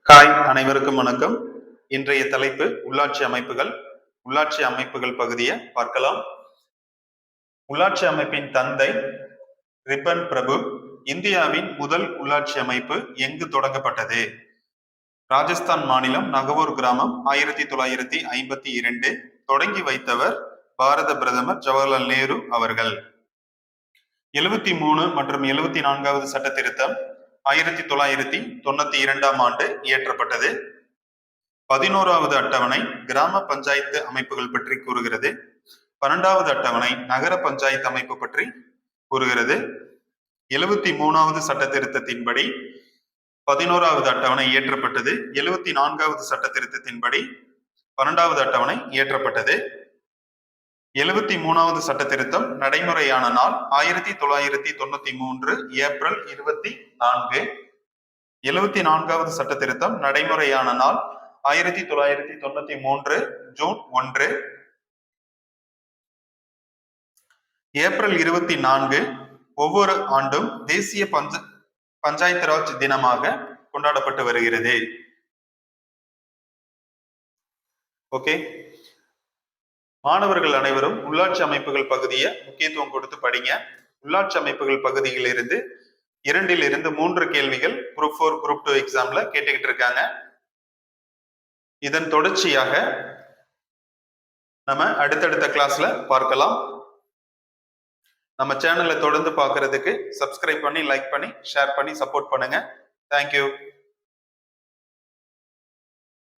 Hi, அனைவருக்கும் வணக்கம். இன்றைய தலைப்பு உள்ளாட்சி அமைப்புகள் பகுதியை பார்க்கலாம். உள்ளாட்சி அமைப்பின் தந்தை ரிப்பன் பிரபு. இந்தியாவின் முதல் உள்ளாட்சி அமைப்பு எங்கு தொடங்கப்பட்டது? ராஜஸ்தான் மாநிலம் நகவூர் கிராமம் 1952. தொடங்கி வைத்தவர் பாரத பிரதமர் ஜவஹர்லால் நேரு அவர்கள். 73 மற்றும் 74வது சட்ட திருத்தம் 1992ஆம் ஆண்டு இயற்றப்பட்டது. 11வது அட்டவணை கிராம பஞ்சாயத்து அமைப்புகள் பற்றி கூறுகிறது. 12வது அட்டவணை நகர பஞ்சாயத்து அமைப்பு பற்றி கூறுகிறது. 73வது சட்ட திருத்தத்தின்படி 11வது அட்டவணை இயற்றப்பட்டது. 74வது சட்ட திருத்தத்தின்படி 12வது அட்டவணை இயற்றப்பட்டது. 73வது சட்ட திருத்தம் நடைமுறையான நாள் 1993 ஏப்ரல் 24. 74வது சட்ட திருத்தம் நடைமுறையான நாள் 1993 ஜூன் 1. ஏப்ரல் 24 ஒவ்வொரு ஆண்டும் தேசிய பஞ்சாயத்து ராஜ் தினமாக கொண்டாடப்பட்டு வருகிறது. ஓகே, மாணவர்கள் அனைவரும் உள்ளாட்சி அமைப்புகள் பகுதியை முக்கியத்துவம் கொடுத்து படிங்க. உள்ளாட்சி அமைப்புகள் பகுதியில் இருந்து 2 to 3 கேள்விகள் குரூப் 4 குரூப் 2 எக்ஸாம்ல கேட்டுக்கிட்டு இருக்காங்க. இதன் தொடர்ச்சியாக நம்ம அடுத்தடுத்த கிளாஸ்ல பார்க்கலாம். நம்ம சேனலை தொடர்ந்து பார்க்கறதுக்கு சப்ஸ்கிரைப் பண்ணி, லைக் பண்ணி, ஷேர் பண்ணி சப்போர்ட் பண்ணுங்க. தேங்க்யூ.